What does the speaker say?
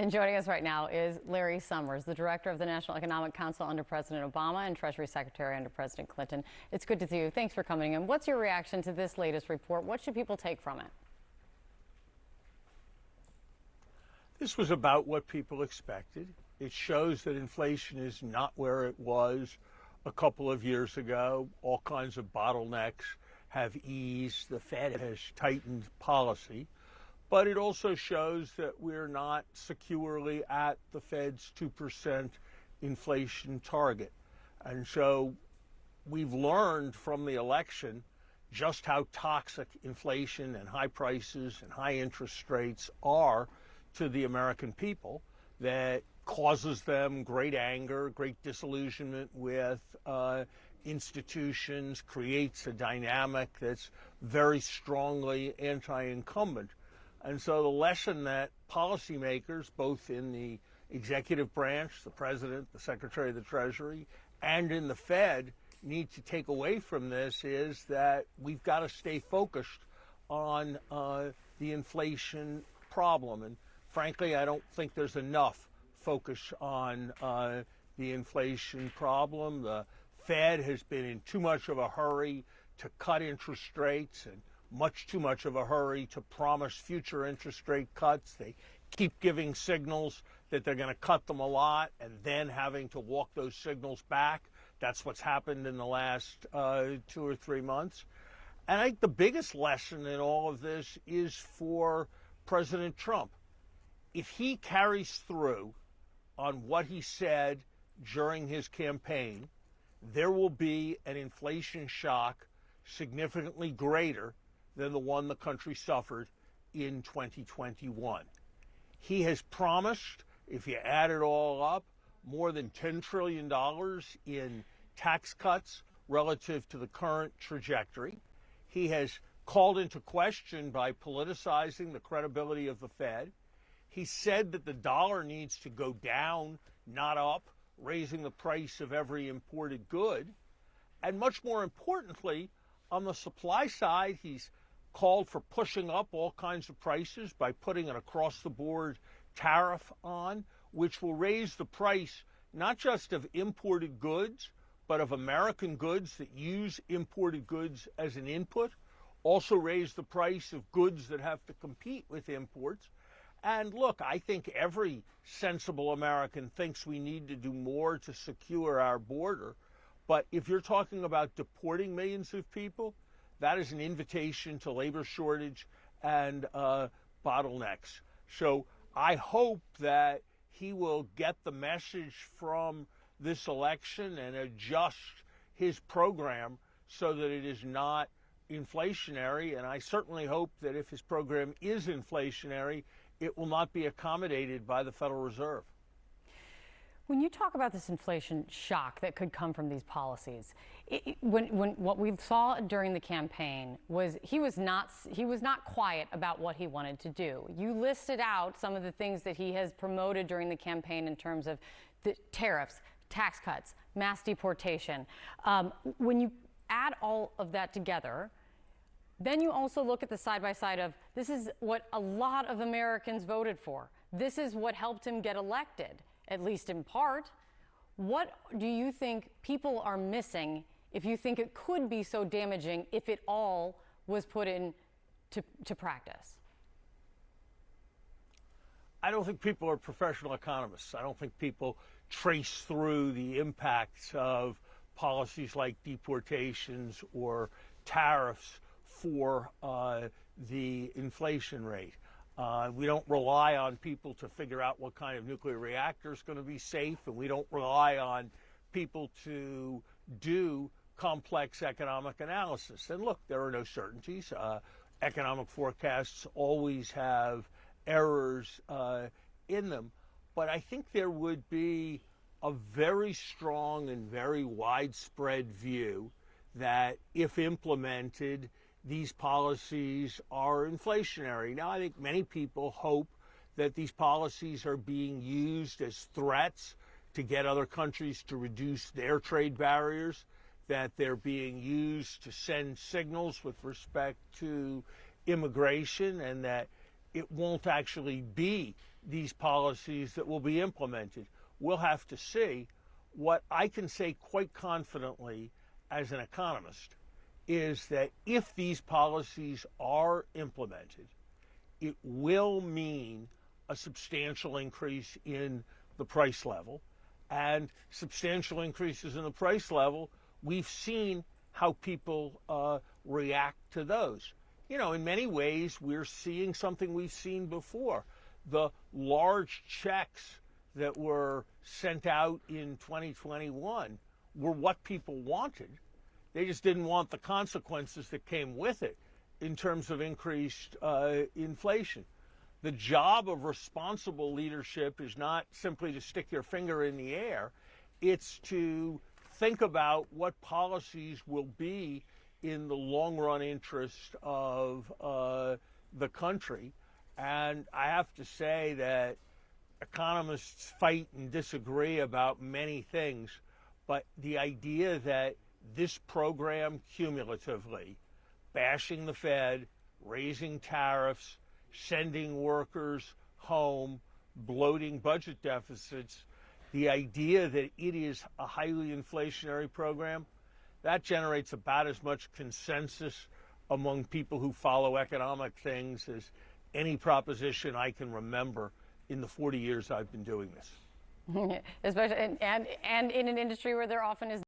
And joining us right now is Larry Summers, the director of the National Economic Council under President Obama and Treasury Secretary under President Clinton. It's good to see you. Thanks for coming in. What's your reaction to this latest report? What should people take from it? This was about what people expected. It shows that inflation is not where it was a couple of years ago. All kinds of bottlenecks have eased. The Fed has tightened policy. But it also shows that we're not securely at the Fed's 2% inflation target. And so we've learned from the election just how toxic inflation and high prices and high interest rates are to the American people, that causes them great anger, great disillusionment with institutions, creates a dynamic that's very strongly anti-incumbent. And so the lesson that policymakers, both in the executive branch, the president, the secretary of the Treasury, and in the Fed, need to take away from this is that we've got to stay focused on the inflation problem. And frankly, I don't think there's enough focus on the inflation problem. The Fed has been in too much of a hurry to cut interest rates and much too much of a hurry to promise future interest rate cuts. They keep giving signals that they're going to cut them a lot and then having to walk those signals back. That's what's happened in the last 2 or 3 months. And I think the biggest lesson in all of this is for President Trump. If he carries through on what he said during his campaign, there will be an inflation shock significantly greater than the one the country suffered in 2021. He has promised, if you add it all up, more than $10 trillion in tax cuts relative to the current trajectory. He has called into question by politicizing the credibility of the Fed. He said that the dollar needs to go down, not up, raising the price of every imported good. And much more importantly, on the supply side, he's called for pushing up all kinds of prices by putting an across-the-board tariff on, which will raise the price not just of imported goods, but of American goods that use imported goods as an input, also raise the price of goods that have to compete with imports. And look, I think every sensible American thinks we need to do more to secure our border. But if you're talking about deporting millions of people, that is an invitation to labor shortage and bottlenecks. So I hope that he will get the message from this election and adjust his program so that it is not inflationary. And I certainly hope that if his program is inflationary, it will not be accommodated by the Federal Reserve. When you talk about this inflation shock that could come from these policies, when what we saw during the campaign was he was not quiet about what he wanted to do. You listed out some of the things that he has promoted during the campaign in terms of the tariffs, tax cuts, mass deportation. When you add all of that together, then you also look at the side-by-side of this is what a lot of Americans voted for. This is what helped him get elected, at least in part. What do you think people are missing if you think it could be so damaging if it all was put into practice? I don't think people are professional economists. I don't think people trace through the impacts of policies like deportations or tariffs for the inflation rate. We don't rely on people to figure out what kind of nuclear reactor is going to be safe, and we don't rely on people to do complex economic analysis. And look, there are no certainties. Economic forecasts always have errors in them. But I think there would be a very strong and very widespread view that if implemented, these policies are inflationary. Now, I think many people hope that these policies are being used as threats to get other countries to reduce their trade barriers, that they're being used to send signals with respect to immigration, and that it won't actually be these policies that will be implemented. We'll have to see. What I can say quite confidently as an economist is that if these policies are implemented, it will mean a substantial increase in the price level. And substantial increases in the price level, we've seen how people react to those. You know, in many ways, we're seeing something we've seen before. The large checks that were sent out in 2021 were what people wanted. They just didn't want the consequences that came with it in terms of increased inflation. The job of responsible leadership is not simply to stick your finger in the air. It's to think about what policies will be in the long-run interest of the country. And I have to say that economists fight and disagree about many things, but the idea that this program cumulatively, bashing the Fed, raising tariffs, sending workers home, bloating budget deficits, the idea that it is a highly inflationary program, that generates about as much consensus among people who follow economic things as any proposition I can remember in the 40 years I've been doing this. Especially and in an industry where there often is